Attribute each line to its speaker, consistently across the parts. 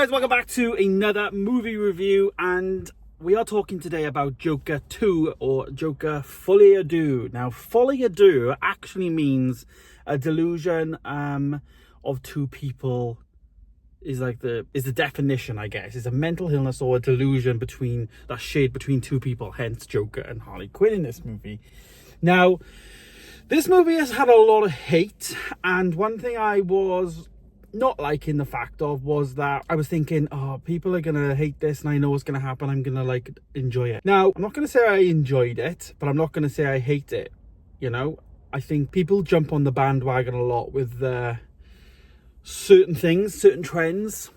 Speaker 1: guys, welcome back to another movie review, and we are talking today about Joker 2 or Joker Folie áDeux. Now, Folie áDeux actually means a delusion of two people is the definition, I guess. It's a mental illness or a delusion that's shared between two people, hence Joker and Harley Quinn in this movie. Now, this movie has had a lot of hate, and one thing I was not liking the fact of was that I was thinking, oh, people are gonna hate this and I know what's gonna happen. I'm gonna enjoy it. Now, I'm not gonna say I enjoyed it, but I'm not gonna say I hate it. You know, I think people jump on the bandwagon a lot with certain things, certain trends.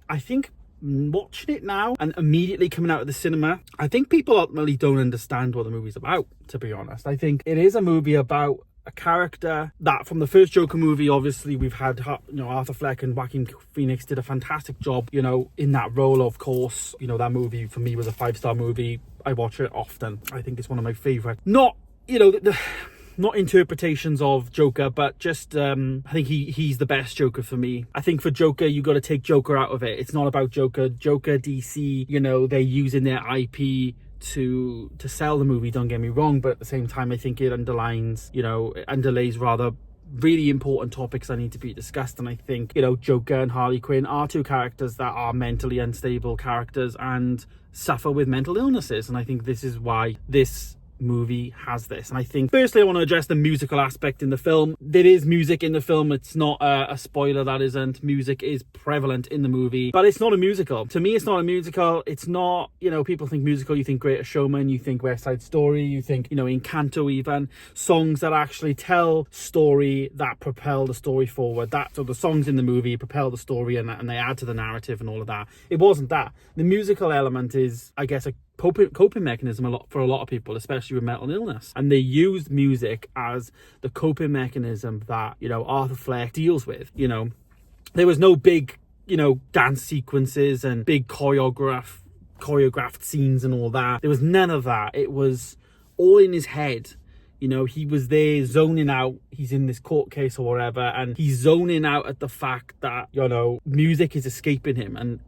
Speaker 1: I think watching it now and immediately coming out of the cinema, I think people ultimately don't understand what the movie's about, to be honest. I think it is a movie about a character that from the first Joker movie, obviously we've had, Arthur Fleck and Joaquin Phoenix did a fantastic job, in that role, of course. That movie for me was a 5-star movie. I watch it often. I think it's one of my favorite, not interpretations of Joker, but just I think he's the best Joker for me. I think for Joker, you got to take Joker out of it. It's not about Joker. DC, they're using their IP to sell the movie, don't get me wrong, but at the same time I think it underlays rather really important topics that need to be discussed. And I think Joker and Harley Quinn are two characters that are mentally unstable characters and suffer with mental illnesses, and I think this is why this movie has this. And I think firstly I want to address the musical aspect in the film. There is music in the film. It's not a spoiler, that isn't. Music is prevalent in the movie, but it's not a musical. To me, it's not a musical. It's not, people think musical, you think Greatest Showman, you think West Side Story, you think Encanto, even songs that actually tell story, that propel the story forward. So the songs in the movie propel the story and they add to the narrative and all of that. It wasn't that. The musical element is, I guess, a coping mechanism for a lot of people, especially with mental illness, and they used music as the coping mechanism that Arthur Fleck deals with. There was no big dance sequences and big choreographed scenes and all that. There was none of that. It was all in his head. He was there zoning out. He's in this court case or whatever, and he's zoning out at the fact that music is escaping him, and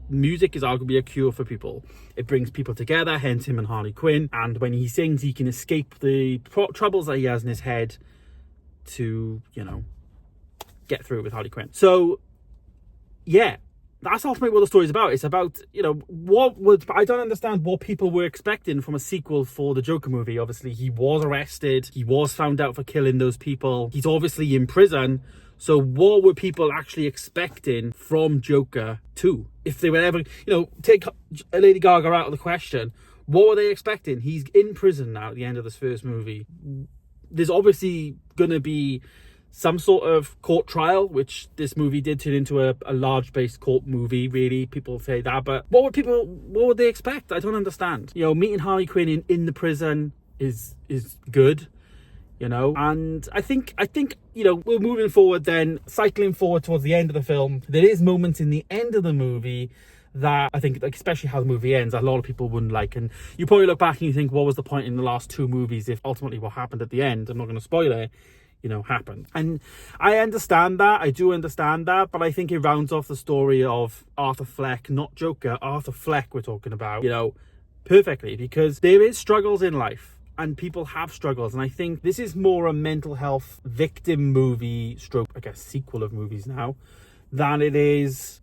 Speaker 1: music is arguably a cure for people. It brings people together, hence him and Harley Quinn. And when he sings, he can escape the troubles that he has in his head to, get through it with Harley Quinn. So, yeah, that's ultimately what the story's about. It's about, I don't understand what people were expecting from a sequel for the Joker movie. Obviously, he was arrested. He was found out for killing those people. He's obviously in prison. So what were people actually expecting from Joker 2? If they were ever, take Lady Gaga out of the question, what were they expecting? He's in prison now at the end of this first movie. There's obviously going to be some sort of court trial, which this movie did turn into a large-based court movie, really. People say that. But what would they expect? I don't understand. Meeting Harley Quinn in the prison is good. And I think we're moving forward then, cycling forward towards the end of the film. There is moments in the end of the movie that I think, especially how the movie ends, a lot of people wouldn't like. And you probably look back and you think, what was the point in the last two movies if ultimately what happened at the end, I'm not going to spoil it, happened. And I understand that. I do understand that. But I think it rounds off the story of Arthur Fleck, not Joker, Arthur Fleck we're talking about, perfectly, because there is struggles in life. And people have struggles, and I think this is more a mental health victim movie stroke, I guess, sequel of movies now, than it is,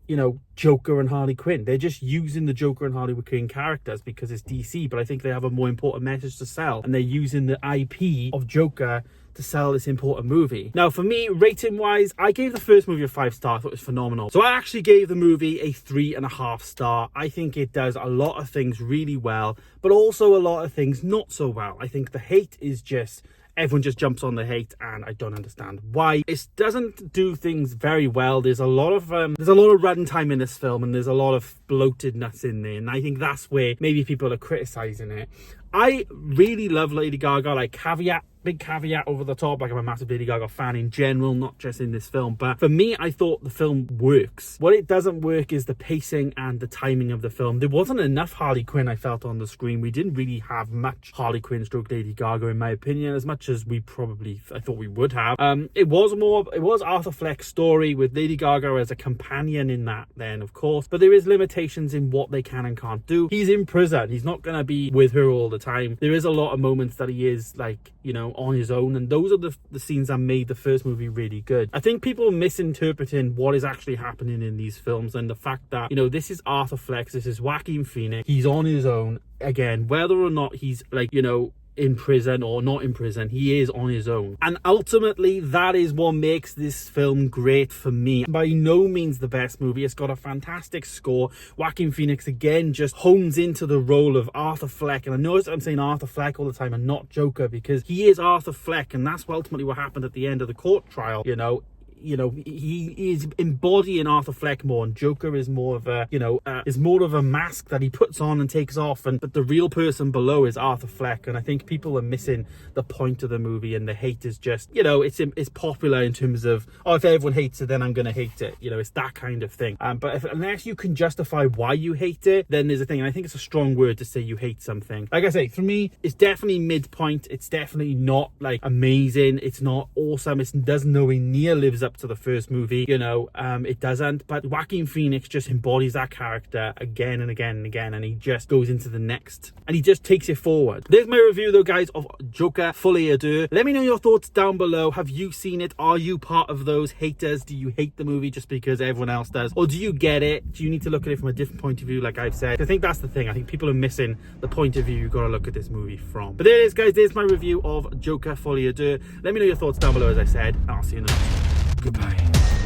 Speaker 1: Joker and Harley Quinn. They're just using the Joker and Harley Quinn characters because it's DC, but I think they have a more important message to sell, and they're using the IP of Joker to sell this important movie. Now, for me, rating wise, I gave the first movie a 5-star. I thought it was phenomenal. So I actually gave the movie a 3.5 star. I think it does a lot of things really well, but also a lot of things not so well. I think the hate is just, everyone just jumps on the hate, and I don't understand why. It doesn't do things very well. There's a lot of runtime in this film, and there's a lot of bloatedness in there, and I think that's where maybe people are criticizing it. I really love Lady Gaga, caveat big caveat over the top. Like, I'm a massive Lady Gaga fan in general, not just in this film. But for me, I thought the film works. What it doesn't work is the pacing and the timing of the film. There wasn't enough Harley Quinn, I felt, on the screen. We didn't really have much Harley Quinn stroke Lady Gaga, in my opinion, as much as we probably, I thought we would have. It was Arthur Fleck's story with Lady Gaga as a companion in that then, of course. But there is limitations in what they can and can't do. He's in prison. He's not going to be with her all the time. There is a lot of moments that he is, like, you know, on his own. And those are the scenes that made the first movie really good. I think people are misinterpreting what is actually happening in these films, and the fact that, you know, this is Arthur Fleck, this is Joaquin Phoenix. He's on his own. Again, whether or not he's, like, you know, in prison or not in prison, he is on his own. And ultimately, that is what makes this film great for me. By no means the best movie. It's got a fantastic score. Joaquin Phoenix, again, just hones into the role of Arthur Fleck. And I notice I'm saying Arthur Fleck all the time and not Joker, because he is Arthur Fleck, and that's ultimately what happened at the end of the court trial. You know, he is embodying Arthur Fleck more, and Joker is more of a, is more of a mask that he puts on and takes off, but the real person below is Arthur Fleck. And I think people are missing the point of the movie, and the hate is just, it's popular in terms of, oh, if everyone hates it, then I'm gonna hate it. It's that kind of thing. But unless you can justify why you hate it, then there's a thing. And I think it's a strong word to say you hate something. Like I say, for me, it's definitely midpoint. It's definitely not, like, amazing. It's not awesome. It doesn't nowhere near lives up to the first movie, it doesn't. But Joaquin Phoenix just embodies that character again and again and again, and he just goes into the next, and he just takes it forward. There's my review, though, guys, of Joker Folie áDeux. Let me know your thoughts down below. Have you seen it? Are you part of those haters? Do you hate the movie just because everyone else does, or do you get it? Do you need to look at it from a different point of view, like I've said? I think that's the thing. I think people are missing the point of view you've got to look at this movie from. But there it is, guys. There's my review of Joker Folie áDeux. Let me know your thoughts down below, as I said, and I'll see you in the next one. Goodbye.